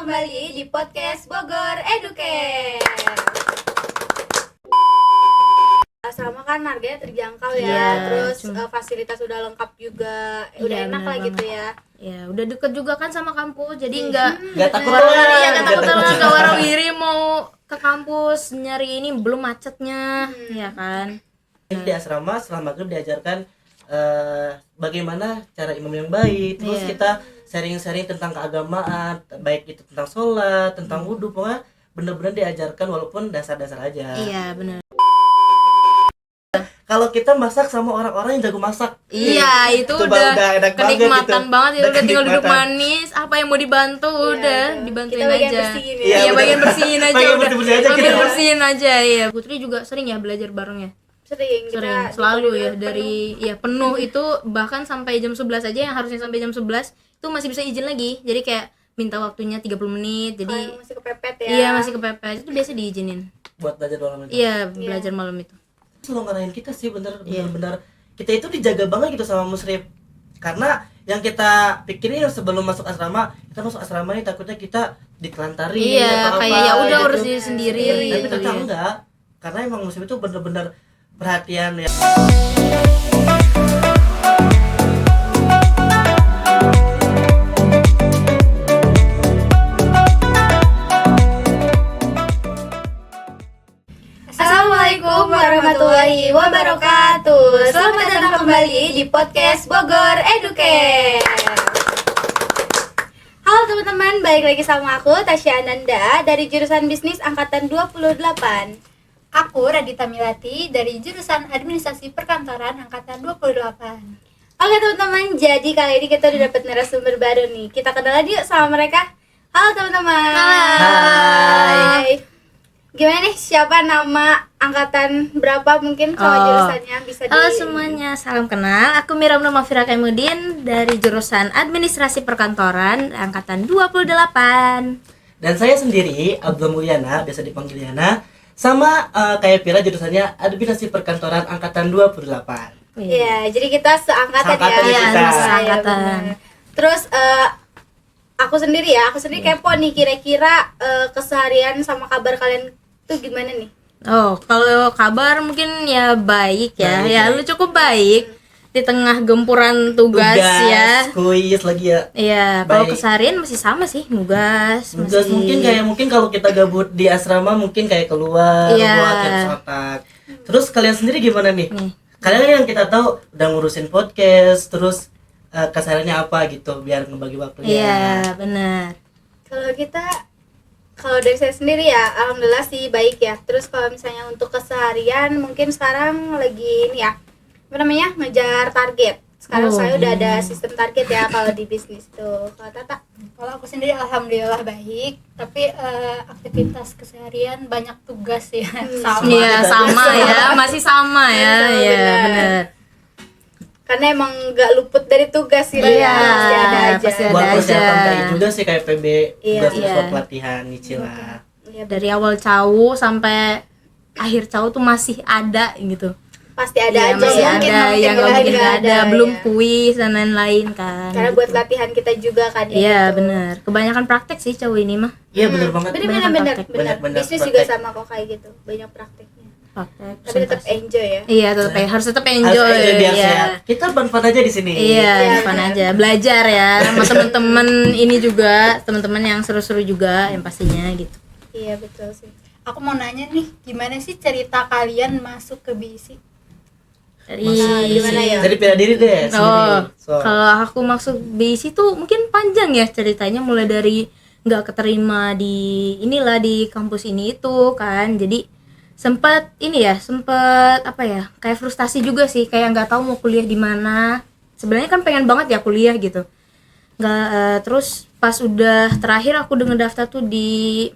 kembali di podcast Bogor Educare. Asrama kan harganya terjangkau ya, terus fasilitas udah lengkap juga, udah enak lah gitu ya. Ya, udah deket juga kan sama kampus, jadi nggak takut nggak warawiri mau ke kampus nyari ini belum macetnya, ya kan. Di asrama selama maghrib diajarkan bagaimana cara imam yang baik, terus kita sharing-sharing tentang keagamaan, baik itu tentang sholat, tentang wudhu, pokoknya benar-benar diajarkan walaupun dasar-dasar aja. Iya benar. Kalau kita masak sama orang-orang yang jago masak, iya itu udah enak kenikmatan banget gitu. ya, udah tinggal duduk manis, apa yang mau dibantu udah dibantuin kita bagian aja. bersihin ya. Iya bagian bersihin aja udah. Bagian kita. bersihin aja ya. Putri juga sering ya belajar barengnya. Sering Selalu ya dari penuh itu bahkan sampai jam 11 aja, yang harusnya sampai jam 11 itu masih bisa izin lagi. Jadi kayak minta waktunya 30 menit. Jadi masih kepepet ya. Iya, masih kepepet. Itu biasa diizinin. Buat belajar malam itu. Iya, belajar malam itu. Selalu ngarahin kita sih bener-bener kita itu dijaga banget gitu sama musrif. Karena yang kita pikirin sebelum masuk asrama, kita masuk asrama ini takutnya kita ditelantarin Iya, kayak ya udah gitu. urus diri sendiri. Tapi ternyata enggak. Karena emang musrif itu bener-bener perhatian ya. Assalamualaikum warahmatullahi wabarakatuh. Selamat datang kembali di podcast Bogor Educare. Halo teman-teman, balik lagi sama aku Tasya Ananda dari jurusan Bisnis angkatan 28. Aku Radita Milati dari jurusan Administrasi Perkantoran angkatan 28. Oke teman-teman, jadi kali ini kita udah dapet narasumber baru nih. Kita kenalan yuk sama mereka. Halo teman-teman. Hai. Gimana nih, siapa nama angkatan berapa mungkin sama jurusannya bisa Halo semuanya, salam kenal. Aku Mira Mafira Kaimudin dari jurusan Administrasi Perkantoran angkatan 28. Dan saya sendiri Abdul Mulyana, biasa dipanggil Yana. Sama kayak Pira, jurusannya Administrasi Perkantoran angkatan 28. Iya, jadi kita seangkatan ya. kita. Seangkatan. Terus aku sendiri kepo nih, kira-kira keseharian sama kabar kalian tuh gimana nih? Oh, kalau kabar mungkin ya baik ya. Baik, ya baik. lu cukup baik di tengah gempuran tugas ya. Kuis lagi ya. Iya, kalau Baik. keseharian masih sama sih, nugas. Tugas masih... mungkin kalau kita gabut di asrama mungkin kayak keluar Iya. buat caps otak. Terus kalian sendiri gimana nih? Kalian yang kita tahu udah ngurusin podcast, terus kesehariannya apa gitu biar ngebagi waktunya. Iya, benar. Kalau dari saya sendiri ya, alhamdulillah sih baik ya. Terus kalau misalnya untuk keseharian, mungkin sekarang lagi ini ya, apa namanya, ngejar target. Sekarang saya udah ada sistem target ya kalau di bisnis tuh. Kalau Tata? Kalau aku sendiri alhamdulillah baik, tapi aktivitas keseharian banyak tugas ya. Sama. Iya, sama ya, masih sama ya. Sama, Iya, benar. benar. Karena emang nggak luput dari tugas gitu Iya, ya, pasti ada aja. pasti ada. Buat persiapan aja. kayak juga sih kayak PB, Iya. tugas Iya. buat pelatihan nyicil lah. Iya, Dari awal cawu sampai akhir cawu tuh masih ada gitu. pasti ada Iya, aja masih ya. ada yang nggak mungkin nggak ada, belum ya. kuis dan lain-lain kan. Karena gitu. buat latihan kita juga kan ya. Iya, gitu. benar. Kebanyakan praktek sih cawu ini mah. Iya bener banget. Bener. praktek. Bener-bener Bisnis juga praktek. sama kok kayak gitu, banyak prakteknya. Praktek. Tapi tetap enjoy ya. Iya, harus tetap Harus enjoy. aja biar Iya. sehat. Kita fun aja di sini. Iya, Iya, fun benar. aja. Belajar ya sama teman-teman ini juga, teman-teman yang seru-seru juga yang pastinya gitu. Iya betul sih. Aku mau nanya nih, gimana sih cerita kalian masuk ke BISI? Gimana ya? Jadi pilih diri deh. Oh, sendiri. So, kalau aku masuk BISI tuh mungkin panjang ya ceritanya, mulai dari nggak keterima di inilah di kampus ini itu kan, jadi sempat apa ya, kayak frustasi juga sih, kayak nggak tahu mau kuliah di mana. Sebenarnya kan pengen banget ya kuliah gitu, nggak terus pas udah terakhir aku udah ngedaftar tuh di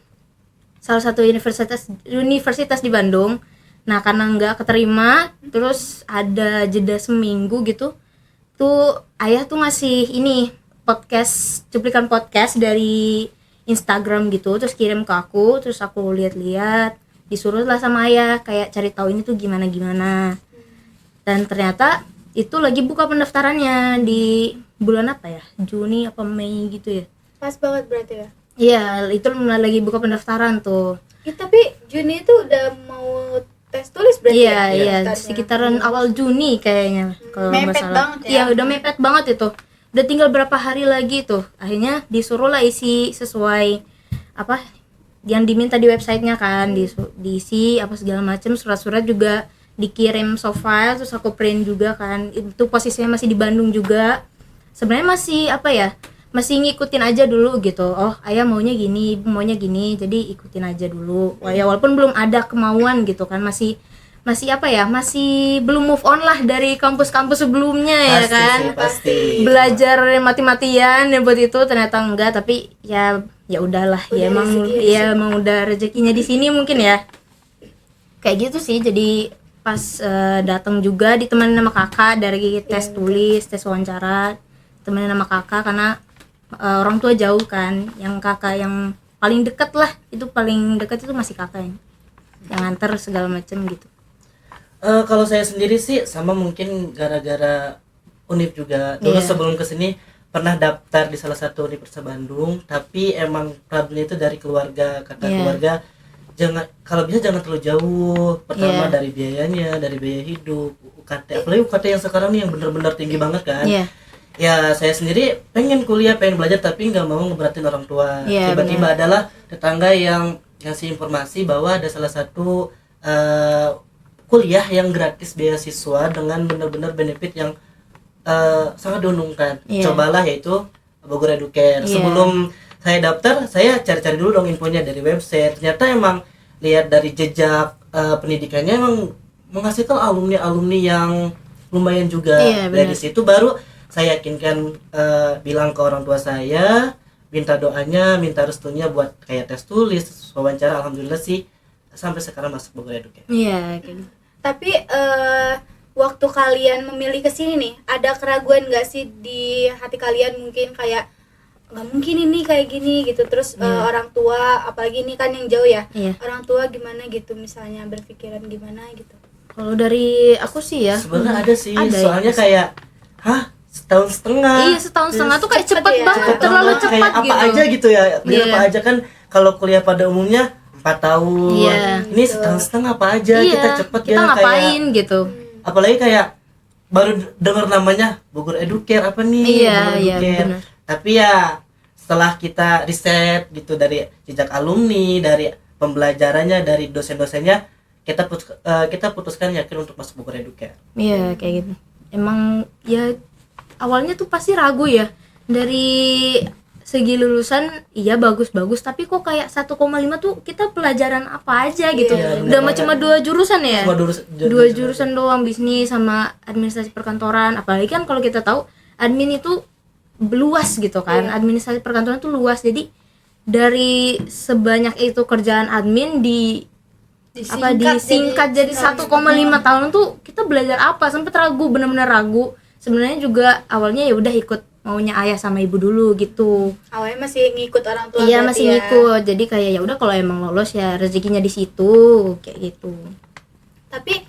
salah satu universitas di Bandung. Nah karena nggak keterima, terus ada jeda seminggu gitu, tuh ayah tuh ngasih ini cuplikan podcast dari Instagram gitu, terus kirim ke aku, terus aku lihat-lihat, disuruh lah sama ayah kayak cari tahu ini tuh gimana, dan ternyata itu lagi buka pendaftarannya di bulan apa ya, Juni apa Mei gitu ya. Pas banget berarti ya. Iya, itu lagi buka pendaftaran tuh. Tapi Juni itu udah mau tes tulis berarti Iya, ya? iya, Daftarnya? sekitaran awal Juni kayaknya kalau nggak Mepet salah. banget ya. Iya, udah mepet banget itu. Udah tinggal berapa hari lagi tuh. Akhirnya disuruh lah isi sesuai apa yang diminta di websitenya kan, diisi apa segala macam, surat-surat juga dikirim soft file, terus aku print juga kan. Itu posisinya masih di Bandung juga. Sebenarnya masih apa ya? Masih ngikutin aja dulu gitu. Oh, ayah maunya gini, ibu maunya gini, jadi ikutin aja dulu. Wah, ya walaupun belum ada kemauan gitu kan, masih apa ya? Masih belum move on lah dari kampus-kampus sebelumnya ya Pasti kan. sih, pasti. Belajar mati-matian ya buat itu, ternyata enggak, tapi ya udahlah, ya emang emang udah rezekinya di sini mungkin ya. Kayak gitu sih. Jadi pas datang juga ditemenin sama kakak dari tes tulis, tes wawancara, temenin sama kakak karena orang tua jauh kan, yang kakak yang paling dekat lah, itu paling dekat itu masih kakak yang nganter segala macam gitu. Kalau saya sendiri sih sama, mungkin gara-gara univ juga. Dulu sebelum kesini pernah daftar di salah satu Universitas Bandung, tapi emang problemnya itu dari keluarga, kata keluarga kalau bisa jangan terlalu jauh. Pertama dari biayanya, dari biaya hidup, UKT, apalagi UKT yang sekarang nih yang benar-benar tinggi banget kan. Ya saya sendiri pengen kuliah, pengen belajar, tapi nggak mau ngeberatin orang tua. Tiba-tiba adalah tetangga yang ngasih informasi bahwa ada salah satu kuliah yang gratis beasiswa dengan benar-benar benefit yang sangat diuntungkan. Cobalah, yaitu Bogor Educare. Sebelum saya daftar, saya cari-cari dulu dong infonya dari website. Ternyata emang lihat dari jejak pendidikannya emang menghasilkan alumni yang lumayan juga. Dari situ baru saya yakinkan, bilang ke orang tua saya, minta doanya, minta restunya buat kayak tes tulis, wawancara. Alhamdulillah sih sampai sekarang masuk Bogor Educare. Iya, kayak gitu. Tapi waktu kalian memilih ke sini nih, ada keraguan nggak sih di hati kalian, mungkin kayak nggak mungkin ini kayak gini gitu, terus orang tua, apalagi ini kan yang jauh ya, orang tua gimana gitu, misalnya berpikiran gimana gitu? Kalau dari aku sih ya sebenarnya ada sih, ada soalnya kayak setahun setengah. Iya, setahun setengah tuh kayak cepet ya. banget, terlalu Kayak cepat apa gitu. aja gitu ya, kuliah apa aja kan. Kalau kuliah pada umumnya 4 tahun, ini setahun setengah apa aja, kita cepet kita ya, ngapain kayak, gitu. apalagi kayak baru dengar namanya Bogor Educare, apa nih Bogor Educare. Bener. Tapi ya setelah kita riset gitu dari jejak alumni, dari pembelajarannya, dari dosen-dosennya, kita putuskan yakin untuk masuk Bogor Educare. Iya, kayak gitu. Emang ya awalnya tuh pasti ragu ya, dari segi lulusan iya bagus-bagus, tapi kok kayak 1,5 tuh kita pelajaran apa aja gitu. Udah cuma 2 jurusan ya, Cuma dua jurusan doang, bisnis sama administrasi perkantoran. Apalagi kan kalau kita tahu admin itu luas gitu kan, administrasi perkantoran tuh luas. Jadi dari sebanyak itu kerjaan admin disingkat jadi 1,5 tahun tuh kita belajar apa? Sempet ragu, bener-bener ragu. Sebenarnya juga awalnya ya udah ikut maunya ayah sama ibu dulu gitu. Awalnya masih ngikut orang tua. Iya, masih ngikut. Jadi kayak ya udah kalau emang lolos ya rezekinya di situ, kayak gitu. Tapi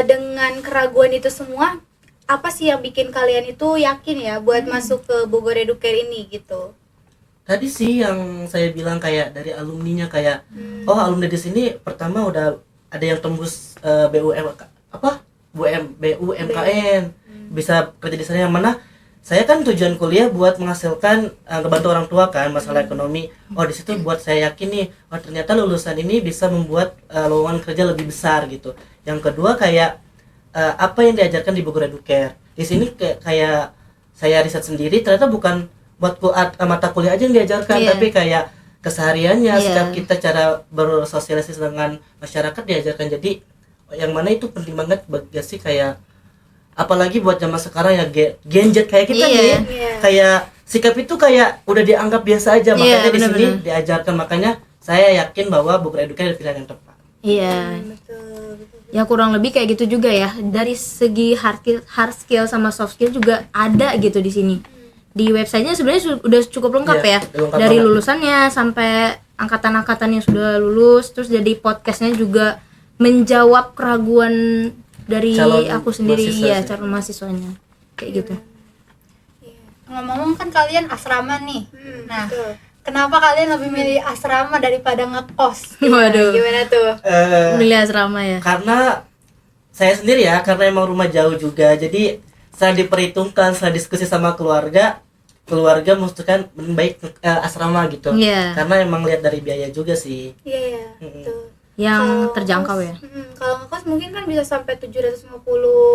dengan keraguan itu semua, apa sih yang bikin kalian itu yakin ya buat masuk ke Bogor Educare ini gitu? Tadi sih yang saya bilang kayak dari alumninya, kayak oh alumni di sini pertama udah ada yang tembus BUMKN, bisa kerja di sana, yang mana saya kan tujuan kuliah buat menghasilkan, ngebantu orang tua kan, masalah ekonomi. Oh di situ buat saya yakin nih, oh ternyata lulusan ini bisa membuat lowongan kerja lebih besar gitu. Yang kedua kayak apa yang diajarkan di Bogor Educare. Di sini kayak saya riset sendiri, ternyata bukan buat mata kuliah aja yang diajarkan, tapi kayak kesehariannya, sikap kita, cara bersosialisasi dengan masyarakat diajarkan. Jadi yang mana itu penting banget bagi sih, kayak apalagi buat zaman sekarang ya, genjet kayak kita nih, kayak sikap itu kayak udah dianggap biasa aja, makanya di sini diajarkan. Makanya saya yakin bahwa Bogor Educare adalah pilihan yang tepat. Iya. Betul. Ya kurang lebih kayak gitu juga ya. Dari segi hard skill sama soft skill juga ada gitu di sini. Di websitenya sebenarnya udah cukup lengkap ya. Dari lulusannya sampai angkatan-angkatan yang sudah lulus, terus jadi podcastnya juga menjawab keraguan dari aku sendiri, ya calon mahasiswanya kayak gitu. Ngomong-ngomong kan kalian asrama nih. Nah, Kenapa kalian lebih milih asrama daripada ngekos? Waduh, Gimana tuh? milih asrama ya. Karena saya sendiri ya, karena emang rumah jauh juga, jadi setelah diperhitungkan, setelah diskusi sama keluarga memutuskan lebih baik asrama gitu. Iya. Karena emang lihat dari biaya juga sih. Iya, Mm-mm. betul. Yang Kalau terjangkau ngekos, ya. Kalau ngekos mungkin kan bisa sampai 750.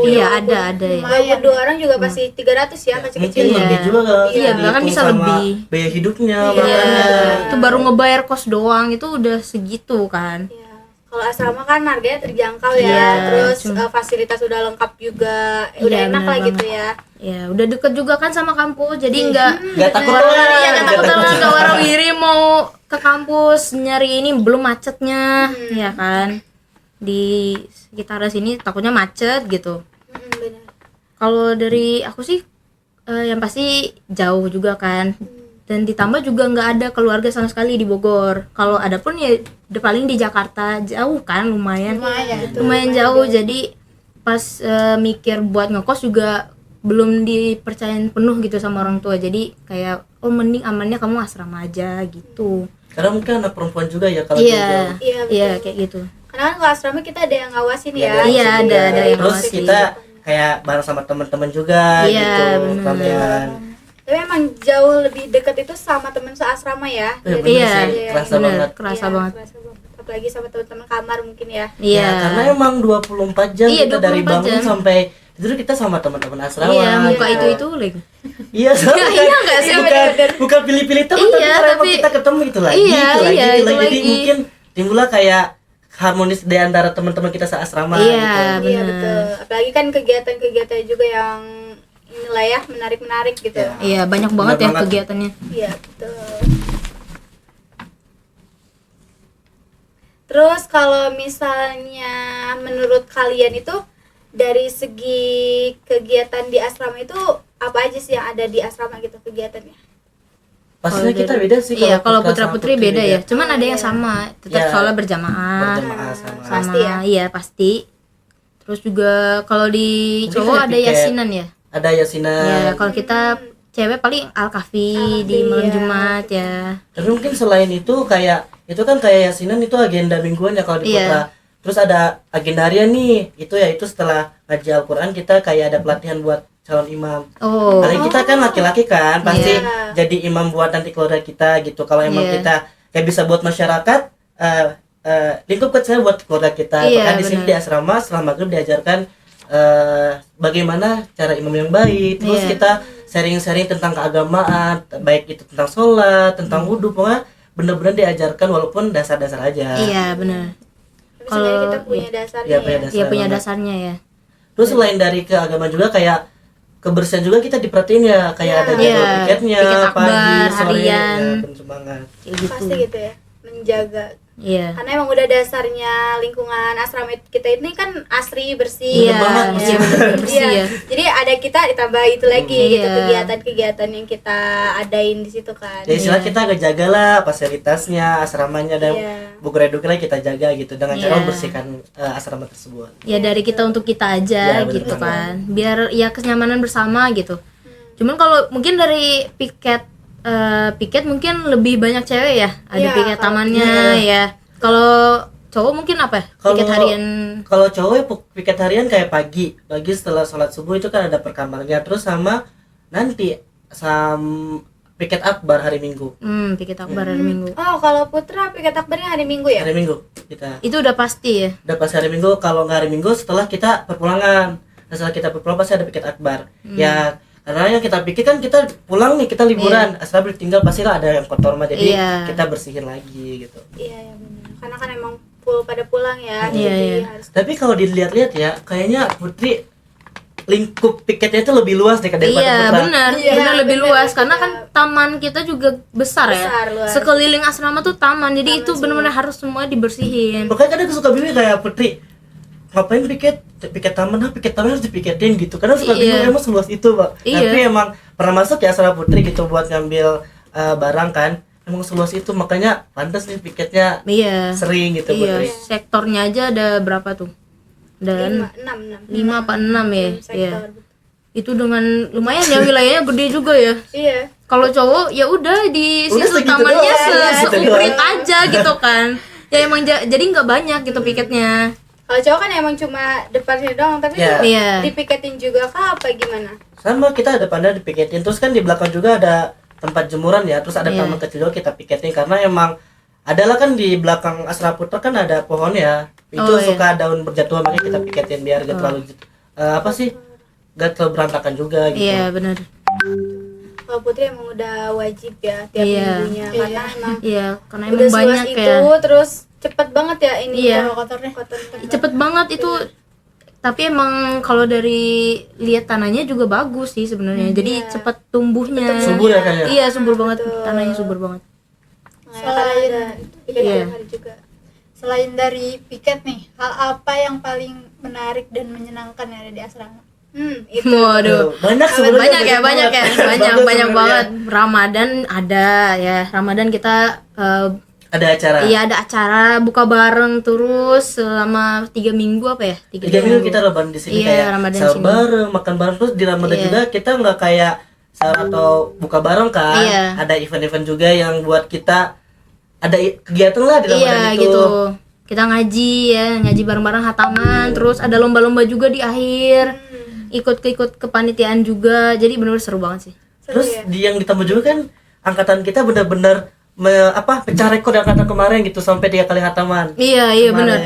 Iya, walaupun ada ya. Walaupun dua orang juga pasti 300 ya, Mungkin kecil-kecil. Iya. lebih juga kan. Iya, bahkan dihitung bisa sama lebih. biaya hidupnya, Iya. makanya. Itu baru ngebayar kos doang itu udah segitu kan. Iya. Kalau asrama kan harganya terjangkau ya, Iya, terus cuma- fasilitas udah lengkap juga, udah Iya, enak bener lah banget. gitu ya. Ya, udah deket juga kan sama kampus, jadi nggak Nggak takut Iya, telat. nggak takut telat, nggak warawiri mau ke kampus nyari ini belum macetnya, ya kan. Di sekitar sini takutnya macet gitu. Benar. Kalau dari aku sih yang pasti jauh juga kan. Dan ditambah juga nggak ada keluarga sama sekali di Bogor. Kalau ada pun ya paling di Jakarta, jauh kan lumayan. Lumayan jauh. Jadi pas mikir buat ngekos juga belum dipercayain penuh gitu sama orang tua. Jadi kayak mending amannya kamu asrama aja gitu. Karena mungkin anak perempuan juga ya kalau Iya. jauh. Iya, betul. Iya kayak gitu. Karena kan kalau asrama kita ada yang ngawasin ya. Iya, Jadi ada yang Terus ngawasin. kita kayak bareng sama teman-teman juga Iya, gitu, bener. ramean. Tapi emang jauh lebih dekat itu sama teman seasrama ya. Iya, Jadi- bener Iya, sih, kerasa bener, banget. kerasa Iya, banget. kerasa banget. Apalagi sama teman-teman kamar mungkin ya. Iya. Ya, karena emang 24 jam Iya, kita dari 24 bangun jam. sampai tidur kita sama teman-teman asrama. Iya, muka Iya. itu lagi. Iya, soalnya Iya, iya nggak sih? bukan pilih-pilih teman, Iya, tapi karena emang tapi- kita ketemu itu lagi, Iya, itu lagi, iya, itu itu lagi. Jadi lagi. mungkin timbullah kayak harmonis di antara teman-teman kita seasrama Iya. gitu. Iya Bener. betul. Apalagi kan kegiatan-kegiatan juga yang inilah ya menarik-menarik gitu. Iya. Iya, banyak banget Bener ya banget. kegiatannya. Iya betul. Terus kalau misalnya menurut kalian itu dari segi kegiatan di asrama itu apa aja sih yang ada di asrama gitu kegiatannya? Pastinya Kalau kita dari- beda sih Iya, kalau putra sama putra-putri beda ya. Cuman ada yang Iya. sama, tetap Iya. sholat berjamaah. Berjamaah sama. Sama, Pasti ya? Iya, pasti. Terus juga kalau di Mungkin cowok kayak ada piket. yasinan ya. Ada yasinan. Ya, kalau kita cewek paling al-kahfi di Al-kahfi, malam iya. Jumat ya. Tapi mungkin selain itu kayak itu kan kayak yasinan itu agenda mingguan ya kalau di Iya. Putra. Terus ada agenda harian nih. Itu ya itu setelah ngaji Al-Qur'an kita kayak ada pelatihan buat calon imam. Oh, Karena kita kan laki-laki kan pasti Iya. jadi imam buat nanti keluarga kita gitu. Kalau emang Iya. kita kayak bisa buat masyarakat lingkup kecil buat keluarga kita. Iya, Bahkan di sini benar. di asrama setelah maghrib diajarkan bagaimana cara imam yang baik. Terus Iya. kita sharing-sharing tentang keagamaan, baik itu tentang sholat, tentang wudhu, pokoknya bener-bener diajarkan walaupun dasar-dasar aja. iya benar. Tapi sebenarnya Kalau- kita punya dasarnya Iya, punya ya. dasar. Iya punya banget. dasarnya ya. Terus selain dari keagamaan juga kayak kebersihan juga kita diperhatiin ya, kayak ada jadwal Iya, piketnya piket pagi, akbar, sore, harian. ya, bener banget. Kayak gitu. Pasti gitu ya, menjaga. Iya. Karena emang udah dasarnya lingkungan asrama kita ini kan asri, bersih. Iya, banget, iya, bersih. bener, bersih Iya. ya. Jadi ada kita ditambah itu lagi gitu Iya. kegiatan-kegiatan yang kita adain di situ kan. Ya istilah kita ngejaga lah fasilitasnya, asramanya dan Iya. buku reduknya kita jaga gitu dengan cara Iya. membersihkan asrama tersebut. Ya dari kita untuk kita aja Ya, bener gitu banget. kan. Biar ya kenyamanan bersama gitu. Cuman kalau mungkin dari piket mungkin lebih banyak cewek ya. Ada Iya, piket kalau- tamannya ya. Kalau cowok mungkin apa? Piket Kalau- harian. Kalau cowok ya piket harian kayak pagi setelah sholat subuh itu kan ada perkamarnya, terus sama nanti piket akbar hari Minggu. Piket akbar hari Minggu. Oh, kalau Putra piket akbarnya hari Minggu ya? Hari Minggu kita. Itu udah pasti ya. Udah pas hari Minggu, kalau nggak hari Minggu setelah kita perpulangan. Setelah kita berpulang pasti ada piket akbar. Ya karena yang kita pikir kan kita pulang nih, kita liburan, asal tinggal pastilah ada yang kotor mah, jadi Iya. kita bersihin lagi gitu. Iya, ya benar. Karena kan emang pada pulang ya. Iya, jadi iya. harus Tapi kalau dilihat-lihat ya, kayaknya Putri lingkup piketnya itu lebih luas deh daripada Iya Putra. benar, Iya, benar lebih benar, luas kita- karena kan taman kita juga besar, Besar, ya. luas. Sekeliling asrama tuh taman, jadi Taman itu benar-benar harus semua dibersihin. Makanya kadang suka bingung kayak Putri, ngapain piket taman harus dipiketin gitu. Kadang suka bingung Iya. emang seluas itu, Pak. Iya. Tapi emang pernah masuk ya asrama Putri gitu buat ngambil barang kan. Emang seluas itu, makanya pantas nih piketnya Iya. sering gitu Iya, Putri. sektornya aja ada berapa tuh? Dan 6 5 apa 6 ya? Iya. sektor. itu dengan lumayan ya wilayahnya gede juga ya. Iya. Kalau cowok ya udah di Udah situ segitu tamannya doang, ya, gitu seumprit doang. aja gitu kan. Ya emang jadi nggak banyak gitu piketnya. Kalau cowok kan emang cuma depan sini doang, tapi Iya. itu Iya. dipiketin juga kah apa gimana? Sama kita depannya dipiketin, terus kan di belakang juga ada tempat jemuran ya, terus ada Iya. taman kecil juga kita piketin karena emang adalah kan di belakang Asra Putra kan ada pohon ya, itu Oh, iya. suka daun berjatuhan makanya kita piketin biar gak terlalu apa sih, gak terlalu berantakan juga gitu. Iya benar. Kalau Putri emang udah wajib ya tiap Iya. minggunya karena emang Iya karena udah emang seluas banyak itu, ya. terus cepet banget ya ini Iya. ya, kotornya. Cepet banget itu. Tapi emang kalau dari lihat tanahnya juga bagus sih sebenarnya. Jadi Iya. cepet tumbuhnya. Subur ya kayaknya. Iya subur banget, Betul. tanahnya subur banget. Nah, karena ada piket Iya. tiap hari juga. Selain dari piket nih, hal apa yang paling menarik dan menyenangkan yang ada di asrama? Itu. Waduh. Banyak sebenarnya. Banyak ya, banyak Bagus banyak sebenarnya. banget. Ramadan ada ya. Ramadan kita Ada acara. iya ada acara buka bareng terus selama 3 minggu apa ya? 3 minggu kita Ramadan di sini Iya, kayak Ramadan sahur sini. bareng, makan bareng, terus di Ramadan Iya. juga kita nggak kayak sahur atau buka bareng kan. Iya. Ada event-event juga yang buat kita ada kegiatan lah di Ramadan Iya itu. gitu. Kita ngaji ya, ngaji bareng-bareng hataman, terus ada lomba-lomba juga di akhir. Ikut kepanitiaan juga. Jadi benar-benar seru banget sih. Terus ya? yang ditambah juga kan angkatan kita benar-benar pecah rekor di angkatan kemarin gitu sampai 3 kali hataman. Iya, iya benar.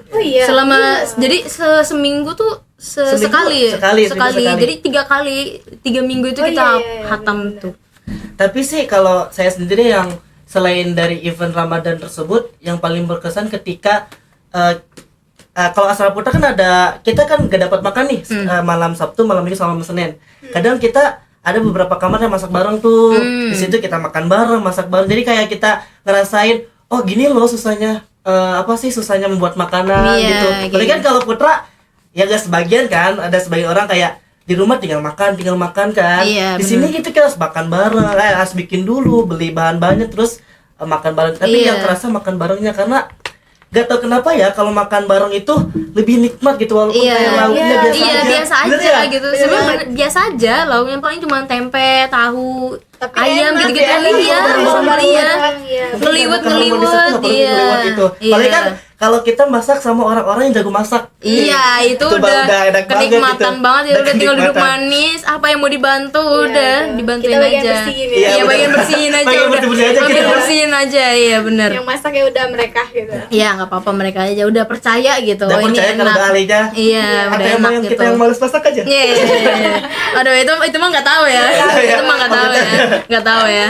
Oh iya. Selama jadi seminggu tuh Seminggu sekali ya? sekali, seminggu sekali. Jadi 3 kali 3 minggu itu Oh, kita iya, iya, hatam benar-benar. tuh. Tapi sih kalau saya sendiri yang selain dari event Ramadan tersebut yang paling berkesan ketika kalau Asra Putra kan kita kan gak dapat makan nih malam Sabtu, malam Minggu sama malam Senin. Kadang kita ada beberapa kamar yang masak bareng tuh. Di situ kita makan bareng, masak bareng. Jadi kayak kita ngerasain, oh gini loh susahnya susahnya membuat makanan Iya, gitu. Tapi kan kalau Putra ya gak sebagian kan, ada sebagian orang kayak di rumah tinggal makan kan. Iya, Di sini gitu kita harus makan bareng, harus bikin dulu, beli bahan banyak terus makan bareng. Tapi Iya. yang kerasa makan barengnya karena gak tau kenapa ya kalau makan bareng itu lebih nikmat gitu walaupun kayak lauknya biasa aja. Bener aja ya? gitu. Iya. Sebenarnya biasa aja, lauknya paling cuma tempe, tahu, Tapi ayam enak, gitu-gitu Tapi enak, iya, bareng-bareng iya. doang, iya. Ngeliwet, Kalau mau ngeliwet, disebut nggak perlu iya. ngeliwet itu. Iya. Paling kan kalau kita masak sama orang-orang yang jago masak. Iya, itu Itu udah enak banget kenikmatan gitu. banget ya, Udah udah tinggal duduk kenikmatan. manis, apa yang mau dibantu Iya, udah betul. dibantuin Kita bagian aja. bersihin ya. Iya, Iya, bener. bagian bersihin aja Bagian udah. bersih-bersih aja Bagian gitu. bersihin aja, iya bener. Yang masak ya udah mereka gitu. Iya, nggak apa-apa mereka aja udah percaya gitu. Dan Oh, ini percaya kalau enak. udah ahlinya. Iya, Atau udah emang enak yang gitu. kita yang males masak aja. Iya, iya, iya. Aduh, itu mah nggak tahu ya. Itu mah nggak tahu ya. Nggak tahu ya.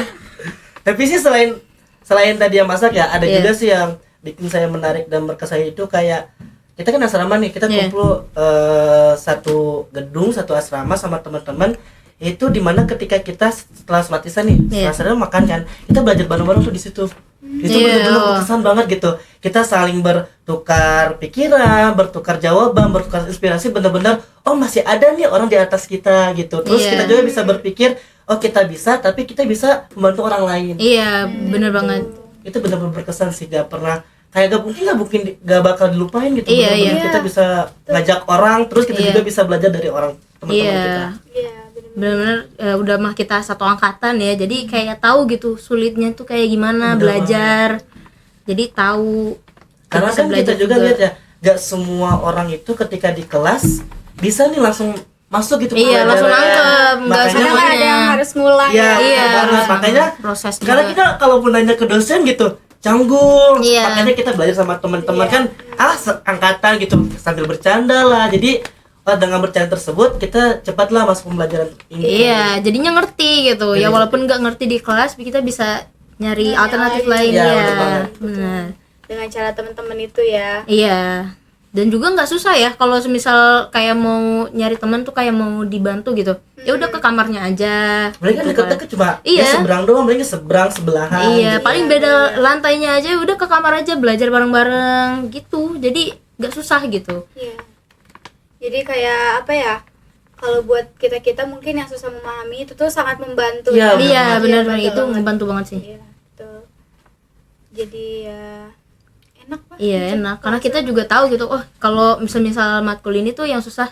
Tapi sih selain tadi yang masak ya, ada Iya. juga sih yang bikin saya menarik dan berkesan itu kayak kita kan asrama nih, kita Iya. kumpul satu gedung, satu asrama sama teman-teman. Itu dimana ketika kita setelah sholat isya nih, Iya. setelah makan kan, kita belajar bareng-bareng tuh di situ. Itu Iya. benar-benar berkesan banget gitu. Kita saling bertukar pikiran, bertukar jawaban, bertukar inspirasi, benar-benar oh masih ada nih orang di atas kita gitu. Terus Iya. kita juga bisa berpikir, oh kita bisa, tapi kita bisa membantu orang lain. Iya, bener banget. Itu benar-benar berkesan sih, gak pernah kayak gak bakal dilupain gitu. Iya, Benar-benar iya. kita bisa ngajak orang, terus kita Iya. juga bisa belajar dari orang teman-teman Iya. kita. Iya, bener-bener. Bener-bener udah mah kita satu angkatan ya. Jadi kayak tahu gitu sulitnya tuh kayak gimana Bener belajar. Jadi tahu Karena bisa kan kita juga lihat ya, gak semua orang itu ketika di kelas bisa nih langsung masuk gitu. Iya, pelajaran. langsung nangkep, nggak Makanya Kadang semuanya. ada yang harus mulai. Iya, Iya, banget. Makanya proses sekarang juga. kita kalaupun nanya ke dosen gitu canggung. Iya. Makanya kita belajar sama teman-teman kan angkatan gitu sambil bercanda lah. Jadi dengan bercanda tersebut kita cepatlah masuk pembelajaran ini. Iya, jadinya ngerti gitu. Ya Jadi- walaupun nggak ngerti di kelas, kita bisa nyari alternatif lain Iya, ya. betul banget. Benar. Dengan cara teman-teman itu ya. Iya. Dan juga nggak susah ya kalau semisal kayak mau nyari teman tuh kayak mau dibantu gitu. Ya udah ke kamarnya aja. Mereka gitu kan. deket-deket cuma Iya. ya seberang doang, mereka sebelahan. Iya, gitu. paling beda lantainya aja udah ke kamar aja belajar bareng-bareng gitu. Jadi nggak susah gitu. Iya. Jadi kayak apa ya? Kalau buat kita mungkin yang susah memahami itu tuh sangat membantu. Iya, ya. Iya, benar betul itu banget. ngebantu banget sih. Iya, betul. Jadi ya enak lah. Iya, enak. Karena kita juga tahu gitu. Oh, kalau misal matkul ini tuh yang susah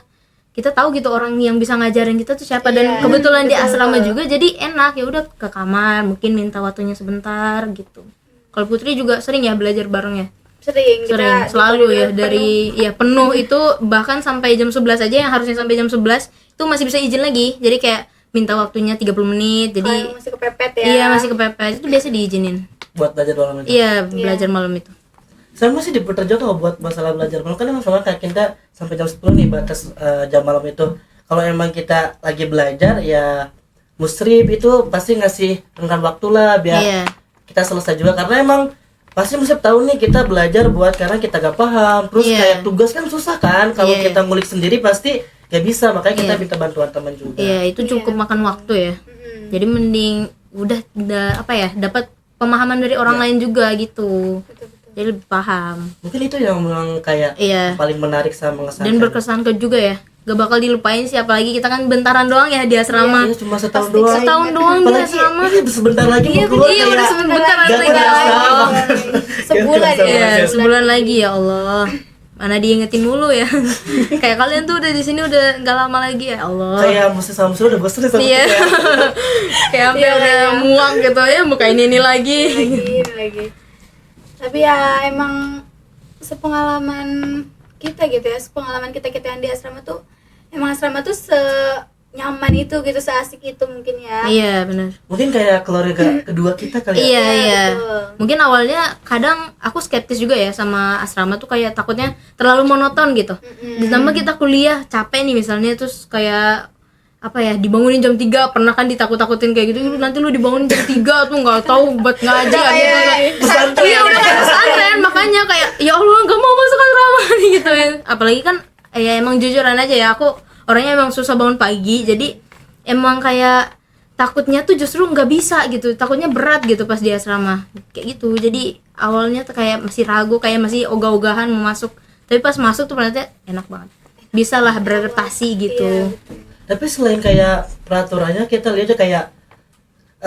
kita tahu gitu orang yang bisa ngajarin kita tuh siapa, dan Iya, kebetulan di betul. asrama juga jadi enak, ya udah ke kamar mungkin minta waktunya sebentar gitu. Kalau Putri juga sering ya belajar bareng ya? Sering Selalu ya, penuh. dari ya penuh itu bahkan sampai jam 11 aja, yang harusnya sampai jam 11 itu masih bisa izin lagi, jadi kayak minta waktunya 30 menit, Kalau jadi masih kepepet ya. iya masih kepepet, itu biasa diizinin. buat belajar malam itu. Iya, belajar malam itu. Saya masih diputar juga buat masalah belajar malam, kan emang sama kayak kita sampai jam 10 nih batas jam malam itu. Kalau emang kita lagi belajar ya musrif itu pasti ngasih renggang waktu lah biar Iya. kita selesai juga, karena emang pasti musrif tahu nih kita belajar buat karena kita gak paham. Terus Iya. kayak tugas kan susah kan, kalau Iya. kita ngulik sendiri pasti gak bisa, makanya kita Iya. minta bantuan teman juga. Iya, itu cukup makan waktu ya. Mm-mm. Jadi mending udah apa ya, dapat pemahaman dari orang lain juga gitu. Betul. Jadi lebih paham. Mungkin itu yang memang kayak Iya. paling menarik sama mengesankan. Dan berkesan juga ya. Gak bakal dilupain sih, apalagi kita kan bentaran doang ya di asrama. Iya, cuma setahun Pasti doang. Setahun doang di Apalagi asrama. ini sebentar lagi mau keluar Iya, kayak udah sebentar gak lagi. kerasa. Sebulan Gak kerasa ya. Iya, banget. sebulan lagi ya Allah. Mana diingetin mulu ya. Kayak kalian tuh udah di sini udah gak lama lagi ya Allah. Kayak mesti sama musuh udah bosan sama Iya. kita. Kayak sampai udah muak gitu ya, bukain ini lagi. lagi. Tapi ya emang sepengalaman kita gitu ya, sepengalaman kita yang di asrama tuh emang asrama tuh nyaman itu gitu, seasik itu mungkin ya. Iya, benar. Mungkin kayak keluarga kedua kita kali ya. Iya, iya. betul. Mungkin awalnya kadang aku skeptis juga ya sama asrama tuh, kayak takutnya terlalu monoton gitu. Ditambah kita kuliah capek nih misalnya, terus kayak apa ya, dibangunin jam 3, pernah kan ditakut-takutin kayak gitu, nanti lu dibangunin jam 3 tuh nggak tahu buat ngaji gitu. Iya, udah kayak pesantren, makanya kayak ya Allah nggak mau masuk asrama nih gitu ya. Apalagi kan ya emang jujuran aja ya, aku orangnya emang susah bangun pagi, jadi emang kayak takutnya tuh justru nggak bisa gitu, takutnya berat gitu pas di asrama kayak gitu. Jadi awalnya tuh kayak masih ragu, kayak masih ogah-ogahan mau masuk, tapi pas masuk tuh ternyata enak banget, bisa lah beradaptasi gitu. Tapi selain kayak peraturannya, kita lihat aja kayak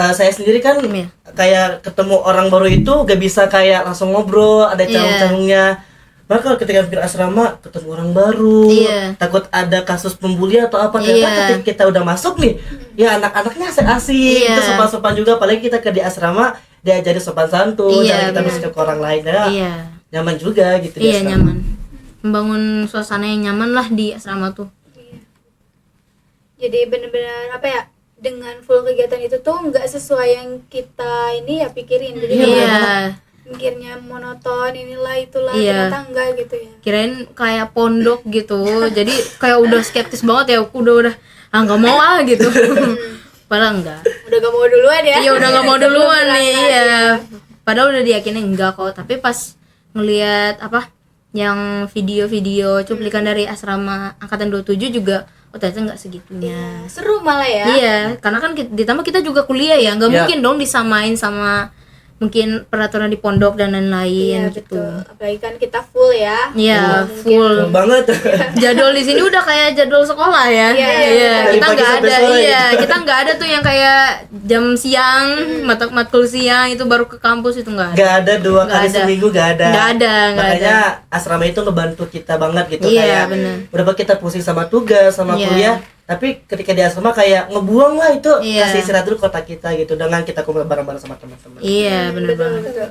saya sendiri kan Iya. kayak ketemu orang baru itu gak bisa kayak langsung ngobrol, ada canggung-canggungnya. Maka ketika pikir asrama ketemu orang baru, Iya. takut ada kasus pembuli atau apa. Ternyata Iya. ketika kita udah masuk nih, ya anak-anaknya asik-asik, Iya. itu sopan-sopan juga. Apalagi kita ke di asrama diajari sopan santun, Iya, cara kita benar. bersikap ke orang lain, ya Iya, nyaman juga gitu di iya asrama. nyaman, membangun suasana yang nyaman lah di asrama tuh. Jadi bener-bener apa ya, dengan full kegiatan itu tuh nggak sesuai yang kita ini ya pikirin. Jadi Iya, mikirnya monoton, inilah itulah, Iya. ternyata enggak gitu ya. kirain kayak pondok gitu, jadi kayak udah skeptis banget ya, aku udah nggak mau gitu. Padahal enggak. Udah gak mau duluan ya. Iya, udah nggak mau duluan Belum nih. berangkat, Iya, ya. padahal udah diyakinin enggak kok, tapi pas ngelihat apa yang video-video cuplikan dari asrama angkatan 27 juga, oh ternyata nggak segitunya. Seru malah ya. Iya, karena kan ditambah kita juga kuliah ya, nggak Iya. mungkin dong disamain sama mungkin peraturan di pondok dan lain-lain Iya, gitu. betul. Apalagi kan kita full ya. Iya, Mungkin- full. Keren banget. Jadwal di sini udah kayak jadwal sekolah ya. Iya, dari Kita pagi nggak sampai ada, sore. iya, kita nggak ada tuh yang kayak jam siang, matkul siang itu baru ke kampus, itu nggak ada. Gak ada 2 Nggak kali ada. seminggu, gak ada. Nggak ada, nggak Makanya asrama itu ngebantu kita banget gitu. Iya, kayak bener. berapa kita pusing sama tugas, sama Iya. kuliah, tapi ketika di asrama kayak ngebuang lah itu, Iya. kasih istirahat dulu kota kita gitu, dengan kita kumpul bareng-bareng sama teman-teman. Iya, bener betul, banget. betul.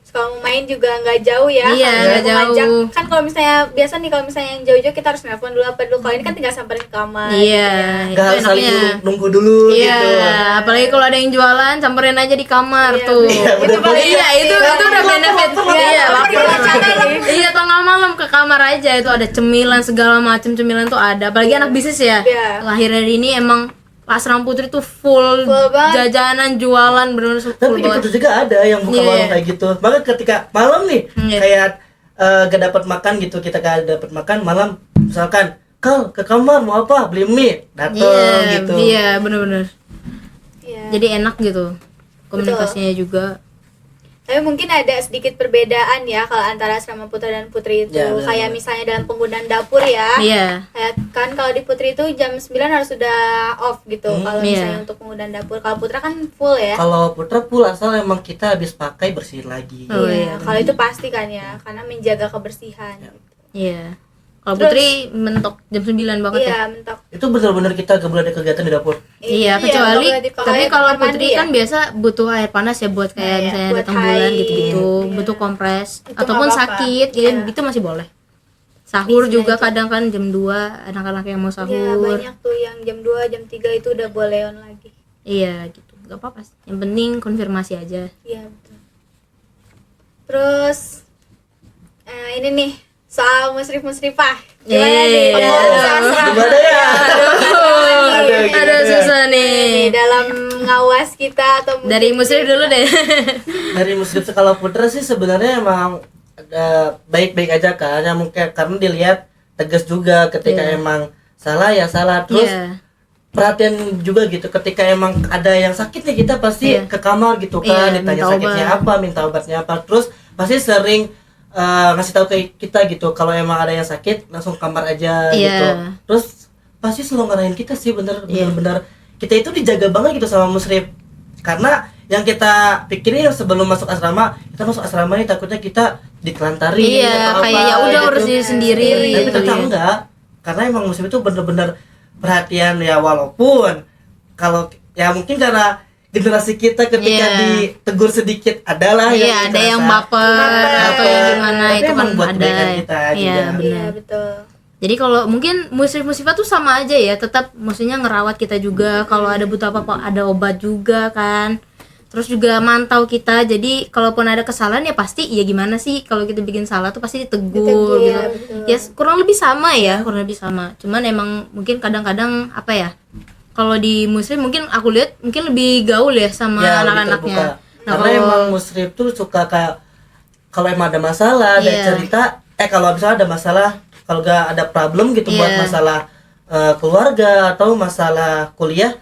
Terus kalau mau main juga nggak jauh ya. Iya, Kalau nggak mau ngajak, jauh. kan kalau misalnya biasa nih, kalau misalnya yang jauh-jauh kita harus nelpon dulu apa dulu. Kalau ini kan tinggal samperin ke kamar. Iya, gitu ya. itu Gak harus saling enaknya. nunggu dulu Iya, gitu. apalagi kalau ada yang jualan, samperin aja di kamar Iya, tuh. Iya, bener banget. Iya, itu udah benefit. Iya, lapar. lapar. Iya, tengah malam ke kamar aja, itu ada cemilan segala macam cemilan tuh ada. Apalagi anak bisnis ya. Iya. Akhir-akhir ini emang Asrama Putri tuh full banget. jajanan, jualan, bener-bener full Tapi di banget. Putus juga ada yang buka Iya. warung kayak gitu. Maka ketika malam nih, Iya. kayak gak dapat makan gitu, kita gak dapat makan malam, misalkan Kal ke kamar mau apa, beli mie, dateng Iya, gitu. iya, bener-bener. Iya. Jadi enak gitu komunikasinya juga. Tapi mungkin ada sedikit perbedaan ya kalau antara asrama putra dan putri itu. Ya, benar, Kayak benar. misalnya dalam penggunaan dapur ya. Iya. Kayak kan kalau di putri itu jam 9 harus sudah off gitu. Kalau misalnya Iya. untuk penggunaan dapur. Kalau putra kan full ya. Kalau putra full asal emang kita habis pakai bersihin lagi. Oh, Iya, iya, kalau itu pasti kan ya, karena menjaga kebersihan. Ya. Iya. Kalau Terus- Putri mentok jam 9 banget ya. Iya, mentok. Itu benar-benar kita gak boleh ada kegiatan di dapur. Iya, kecuali nggak boleh dipakai tapi kalau kamar Putri mandi ya. kan biasa butuh air panas ya buat kayak Iya, misalnya buat datang bulan haid. gitu-gitu, Iya. butuh kompres Itu ataupun nggak apa-apa. sakit gitu, Iya. itu masih boleh. Sahur Bisa juga aja. kadang kan jam 2 anak-anak yang mau Iya, sahur. banyak tuh yang jam 2, jam 3 itu udah boleh on lagi. Iya gitu. Gak apa-apa sih. Yang penting konfirmasi aja. Iya, betul. Terus ini nih soal musrif-musrifah. Gimana nih? Iya. Dalam sastra? Gimana ya? Ada susah nih. Dalam ngawas kita atau mungkin Dari musrif dulu deh. Dari muslim skala putra sih sebenarnya emang baik-baik aja kan, ya mungkin karena dilihat tegas juga ketika Iya. emang salah ya salah, terus Iya. perhatian juga gitu ketika emang ada yang sakit nih kita pasti Iya. ke kamar gitu kan, Iya, ditanya minta sakitnya obat. apa, minta obatnya apa, terus pasti sering ngasih tahu ke kita gitu kalau emang ada yang sakit langsung kamar aja Iya. gitu, terus pasti selalu ngarahin kita sih Iya. bener-bener kita itu dijaga banget gitu sama musrif, karena yang kita pikirin sebelum masuk asrama, kita masuk asrama nih takutnya kita ditelantarin Iya, atau kayak apa ya udah gitu. urus diri sendiri Tapi gitu ternyata ya. enggak, karena emang muslim itu bener-bener perhatian ya, walaupun kalau ya mungkin karena generasi kita ketika Iya. ditegur sedikit adalah Iya, ada yang baper atau yang gimana Tapi itu kan emang buat ada. kebaikan kita Iya, juga. Iya, benar. betul. Jadi kalau mungkin musrif-musrifah tuh sama aja ya, tetap maksudnya ngerawat kita juga, kalau ada butuh apa-apa ada obat juga kan. Terus juga mantau kita. Jadi kalaupun ada kesalahan ya pasti ya gimana sih kalau kita bikin salah tuh pasti ditegur Ditegur, gitu. betul. Ya kurang lebih sama ya, kurang lebih sama. Cuman emang mungkin kadang-kadang apa ya? Kalau di muslim mungkin aku lihat mungkin lebih gaul ya sama Ya, lebih anak-anaknya. terbuka. Nah, Karena emang muslim tuh suka kayak kalau emang ada masalah ada Iya. cerita, kalau misalnya ada masalah, kalau gak ada problem gitu buat Iya. masalah keluarga atau masalah kuliah,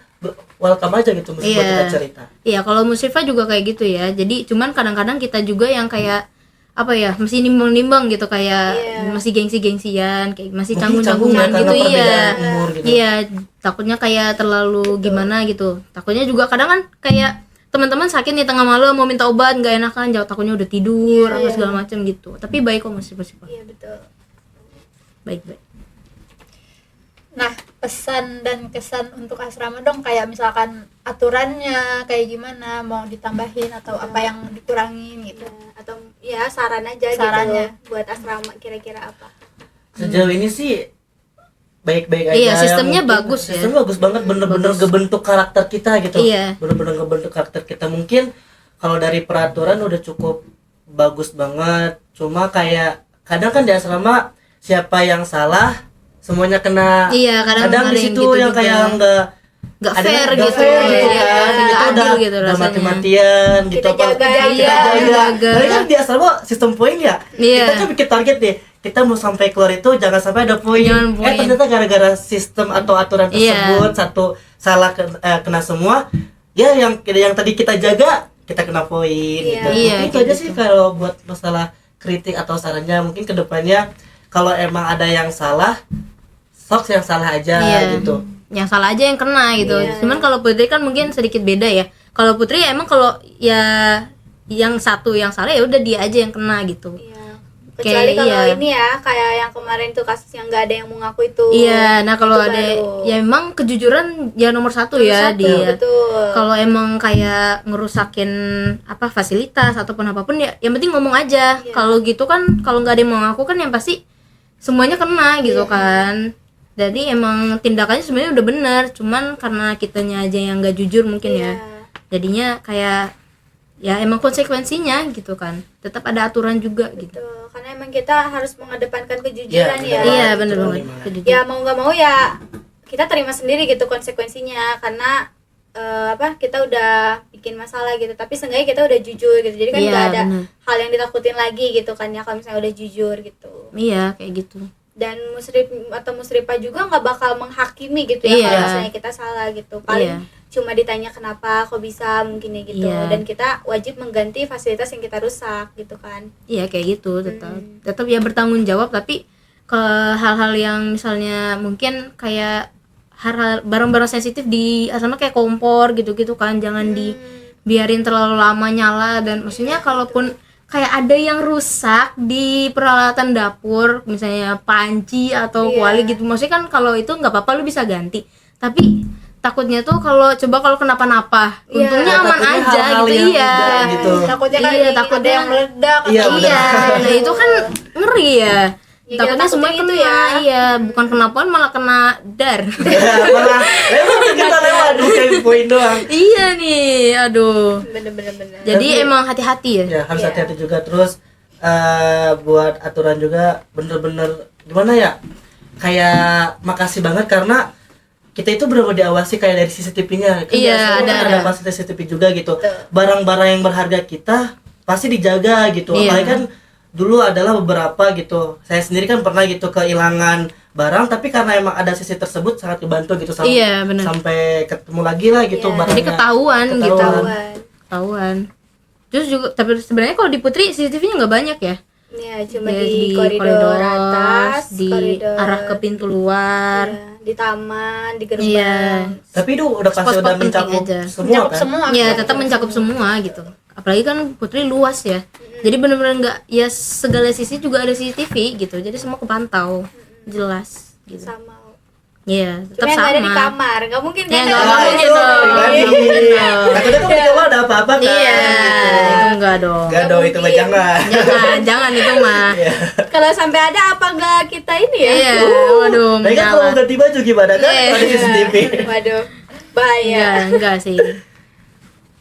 welcome aja gitu buat Iya. kita cerita. Iya, kalau musrifah juga kayak gitu ya. Jadi cuman kadang-kadang kita juga yang kayak apa ya, masih nimbang-nimbang gitu, kayak Iya. masih gengsi-gengsian, kayak masih Mungkin canggung-canggungan canggung ya, gitu. karena Iya. perbedaan umur gitu. Iya, takutnya kayak terlalu gimana gitu. Takutnya juga kadang kan kayak teman-teman sakit nih tengah malam mau minta obat nggak enakan, jauh takutnya udah tidur apa Iya. segala macam gitu. Tapi baik kok musrifah. Iya, betul. Baik-baik. Nah, pesan dan kesan untuk asrama dong, kayak misalkan aturannya kayak gimana, mau ditambahin atau apa yang dikurangin gitu. Ya, atau ya saran aja Sarannya. gitu buat asrama kira-kira apa. Sejauh ini sih baik-baik aja. Iya, ya, sistemnya mungkin bagus ya. Sistemnya bagus banget, bener-bener ngebentuk karakter kita gitu. Iya. Bener-bener ngebentuk karakter kita. Mungkin kalau dari peraturan udah cukup bagus banget. Cuma kayak kadang kan di asrama siapa yang salah semuanya kena. Iya, kadang di ada yang situ gitu yang juga. kayak Nggak ada fair yang nggak gitu, fair iya, gitu kan. nggak Itu adil udah gitu udah rasanya. mati-matian gitu. Kita jaga aja. Iya, jaga. Tapi kan di asrama sistem poin ya. Iya. Kita kan bikin target nih. Kita mau sampai keluar itu jangan sampai ada poin. Jangan poin. Ternyata gara-gara sistem atau aturan Iya. tersebut satu salah kena semua. Ya yang tadi kita jaga kita kena poin Iya. gitu. Iya, Mungkin itu kayak aja gitu. sih kalau buat masalah kritik atau sarannya, mungkin kedepannya kalau emang ada yang salah, sok yang salah aja Iya. gitu. Yang salah aja yang kena gitu. Iya. Cuman kalau Putri kan mungkin sedikit beda ya. Kalau Putri emang kalau ya yang satu yang salah ya udah dia aja yang kena gitu. Iya. Kecuali Kayak, kalau iya. ini ya kayak yang kemarin tuh kasus yang nggak ada yang mau ngaku itu. Iya, nah kalau Itu ada baru. ya emang kejujuran ya nomor satu ya Satu, dia. betul. Kalau emang kayak ngerusakin apa fasilitas ataupun apapun ya yang penting ngomong aja. Iya. Kalau gitu kan kalau nggak ada yang mau ngaku kan yang pasti semuanya kena gitu Iya. kan. Jadi emang tindakannya sebenarnya udah benar, cuman karena kitanya aja yang nggak jujur mungkin ya. Iya. Jadinya kayak ya emang konsekuensinya gitu kan. Tetap ada aturan juga gitu. Betul. Karena emang kita harus mengedepankan kejujuran ya. Iya benar Betul, banget. gimana? Kejujuran. Ya mau nggak mau ya kita terima sendiri gitu konsekuensinya karena kita udah bikin masalah gitu, tapi seenggaknya kita udah jujur gitu, jadi kan Iya, nggak ada bener. hal yang ditakutin lagi gitu kan ya kalau misalnya udah jujur gitu. Iya kayak gitu. Dan musrif atau musrifah juga nggak bakal menghakimi gitu ya Iya. kalau misalnya kita salah gitu, paling Iya. cuma ditanya kenapa kok bisa mungkin ya gitu. Iya. Dan kita wajib mengganti fasilitas yang kita rusak gitu kan. Iya kayak gitu tetap ya bertanggung jawab, tapi ke hal-hal yang misalnya mungkin kayak hal barang-barang sensitif di asrama kayak kompor gitu-gitu kan jangan dibiarin terlalu lama nyala, dan maksudnya kalaupun kayak ada yang rusak di peralatan dapur, misalnya panci atau Iya. kuali gitu. Maksudnya kan kalau itu nggak apa-apa lu bisa ganti. Tapi takutnya tuh kalau kenapa-napa, Iya. untungnya aman Takutnya aja hal-hal gitu. yang Iya. enggak gitu. Takutnya kan Iya, ada takutnya yang meledak Iya, atau benar. Iya, nah itu kan ngeri ya. Ya, Takutnya kita semua takutnya kena gitu ya. iya, bukan kenapaan malah kena dar. Ya, malah lewat kita lewat bukan poin doang. Iya nih, aduh. Bener. Jadi Tapi- emang hati-hati ya. Ya harus Iya. hati-hati juga. Terus buat aturan juga bener-bener gimana ya, kayak makasih banget karena kita itu benar-benar diawasi kayak dari CCTV-nya. Kan Iya, biasanya kan ada. fasilitas CCTV juga gitu. Betul. Barang-barang yang berharga kita pasti dijaga gitu. Iya. Apalagi kan dulu adalah beberapa gitu. Saya sendiri kan pernah gitu kehilangan barang, tapi karena emang ada sisi tersebut sangat dibantu gitu Iya, benar. sampai ketemu lagi lah gitu Iya. barangnya. Jadi ketahuan gitu. Ketahuan. Ketahuan. Terus juga tapi sebenarnya kalau di Putri CCTV-nya nggak banyak ya. Ya, cuma Ya, di koridor atas, di koridor arah ke pintu luar. iya, di taman, di Iya. gerbang. Tapi itu udah pasti Spot-spot udah penting mencakup aja. semua mencakup kan? semua. Ya, tetap mencakup semua gitu. Apalagi kan Putri luas ya. Jadi benar-benar nggak ya segala sisi juga ada CCTV gitu. Jadi semua kepantau jelas gitu. Sama. Iya, Cuma tetap yang nggak ada di sama. kamar, nggak mungkin Ya, kan? nggak ada mungkin di dong. Pribadi. Takutnya kan di kamar ada apa-apa kan? Iya, Gitu. itu enggak dong. Enggak dong, itu mah mungkin. jangan. Jangan itu mah. Iya. Kalau sampai ada apa nggak kita ini ya? Iya, waduh, Tapi kan kalau jangan. ganti baju gimana kan? Iya. Ada CCTV. Waduh, bahaya. Enggak sih.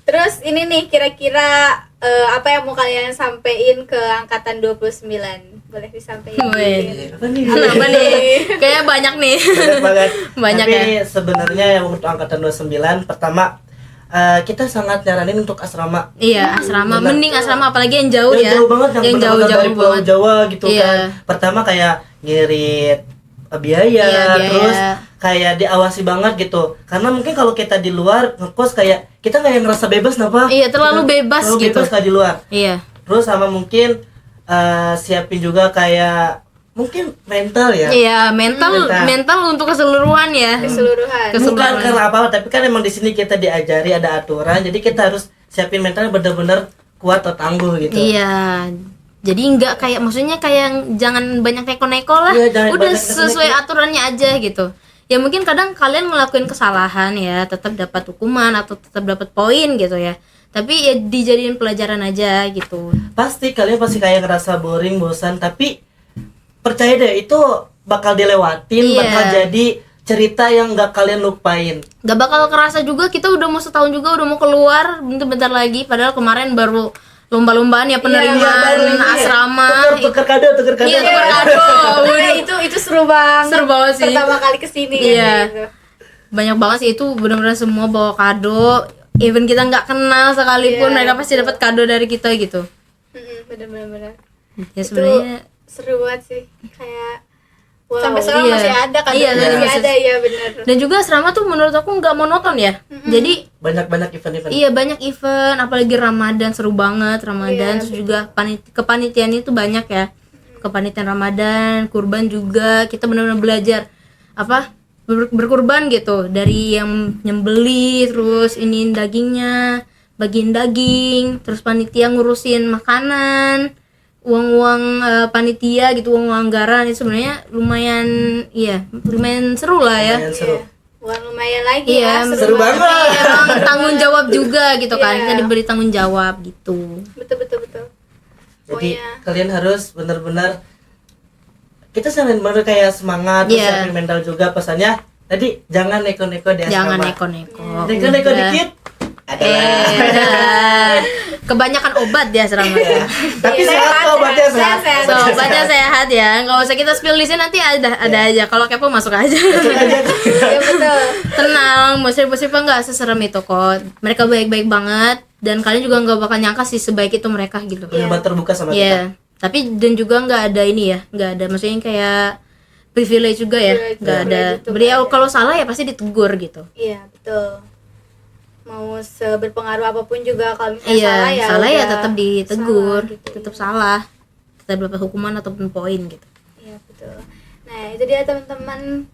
Terus ini nih kira-kira apa yang mau kalian sampein ke angkatan 29? Boleh disampaikan? Weh. Apa nih? Kenapa nih? Kayaknya banyak nih. Banyak banget. Banyak Tapi ya. sebenarnya yang untuk angkatan 29 pertama kita sangat nyaranin untuk asrama. Iya, asrama. Benar. Mending asrama apalagi yang jauh ya. Yang jauh banget, yang benar-benar jauh-jauh dari Pulau banget. Jawa gitu Iya. kan. Pertama kayak ngirit biaya, Iya, biaya. terus kayak diawasi banget gitu. Karena mungkin kalau kita di luar ngekos kayak kita nggak yang ngerasa bebas kenapa? Iya, terlalu bebas terlalu gitu. bebas kayak di luar. Iya. Terus sama mungkin siapin juga kayak mungkin mental ya. Iya, mental untuk keseluruhan ya. Keseluruhan. Keseluruhan. Bukan karena apa, tapi kan emang di sini kita diajari ada aturan, jadi kita harus siapin mentalnya benar-benar kuat atau tangguh gitu. Iya. Jadi enggak kayak maksudnya kayak jangan banyak neko-neko lah. Iya, jangan Udah banyak neko-neko. sesuai aturannya aja gitu. Ya mungkin kadang kalian ngelakuin kesalahan ya, tetap dapat hukuman atau tetap dapat poin gitu ya. Tapi ya dijadiin pelajaran aja gitu. Pasti kalian pasti kayak ngerasa boring, bosan, tapi percaya deh itu bakal dilewatin, Iya. bakal jadi cerita yang nggak kalian lupain. Gak bakal kerasa juga kita udah mau setahun juga udah mau keluar bentar lagi padahal kemarin baru lomba-lombaan ya penerimaan baru ini. asrama. Tuker kado. Iya, tuker kado. Nah, itu seru banget. Seru banget sih. Pertama kali kesini Iya. gitu. Banyak banget sih itu benar-benar semua bawa kado. Even kita nggak kenal sekalipun Iya, mereka pasti betul. dapat kado dari kita gitu. Bener-bener. Ya sebenarnya Seru banget sih. Kayak wow. Sampai sekarang iya. masih ada kan? Iya, masih masih- ada ya bener. dan juga asrama tuh menurut aku nggak monoton ya. Jadi Banyak event-event. iya banyak event apalagi Ramadan seru banget Ramadan Iya, terus juga kepanitiaan itu banyak ya. Kepanitiaan Ramadan, kurban juga kita benar-benar belajar apa berkurban gitu dari yang nyembeli terus iniin dagingnya, bagiin daging, terus panitia ngurusin makanan, uang-uang panitia gitu, uang anggaran itu sebenarnya lumayan lumayan seru lah ya. Lumayan seru. Wah lumayan lagi Iya, ya. seru banget. Tapi emang tanggung jawab juga gitu kan. Iya. Kita diberi tanggung jawab gitu. Betul. Jadi Pokoknya kalian harus benar-benar kita sambil benar kayak semangat, terus Iya. siapin mental juga pesannya. Tadi jangan neko-neko di asrama. Jangan neko-neko. Neko-neko Udah. dikit. Adalah. Udah. Kebanyakan obat di asrama ya. Tapi Iya, sehat kok obatnya sehat. Sehat. So, obatnya sehat ya. Nggak usah kita spill di sini nanti ada aja. Kalau kepo masuk aja. Iya betul. Tenang, musibah nggak seserem itu kok. Mereka baik-baik banget dan kalian juga nggak bakal nyangka sih sebaik itu mereka gitu. Benar terbuka sama kita. Iya. Tapi dan juga nggak ada ini ya, nggak ada maksudnya kayak privilege juga ya, Privilege, nggak ada. privilege itu Beliau nggak ada. kalau salah ya pasti ditegur gitu. Iya betul. Mau seberpengaruh apapun juga kalau misalnya Iya, salah ya udah tetap ditegur, salah gitu. tetap salah, tetap dapat hukuman ataupun poin gitu. Iya betul. Nah itu dia teman-teman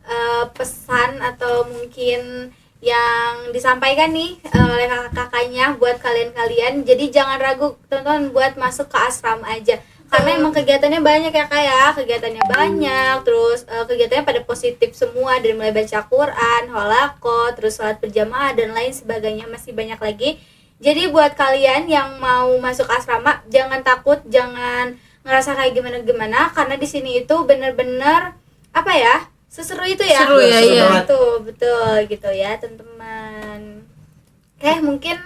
pesan atau mungkin yang disampaikan nih oleh kakak-kakaknya buat kalian-kalian. Jadi jangan ragu teman-teman buat masuk ke asrama aja. Karena emang kegiatannya banyak ya Kak ya. Kegiatannya banyak, terus kegiatannya pada positif semua, dari mulai baca Quran, holako, terus sholat berjamaah dan lain sebagainya, masih banyak lagi. Jadi buat kalian yang mau masuk asrama, jangan takut, jangan ngerasa kayak gimana-gimana, karena di sini itu bener-bener apa ya? Seseru itu ya. Seru ya, iya. Betul gitu ya, teman-teman. Oke, mungkin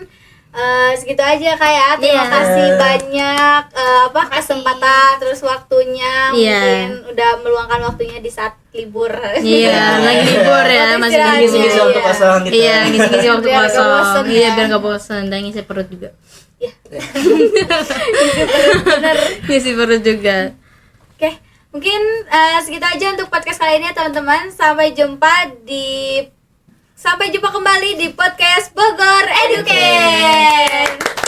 segitu aja kayak. Terima Iya. kasih banyak kesempatan terus waktunya. Iya. Mungkin udah meluangkan waktunya di saat libur. Iya, lagi libur ya, Waktu masih istirahat, lagi Ngisi-ngisi iya. waktu kosong gitu. Iya, ngisi-ngisi waktu Biar nggak kosong. bosen Iya, ya. biar nggak bosan dan ngisi perut juga. Iya. Ngisi perut juga. Oke, mungkin segitu aja untuk podcast kali ini ya teman-teman. Sampai jumpa kembali di podcast Bogor Educate.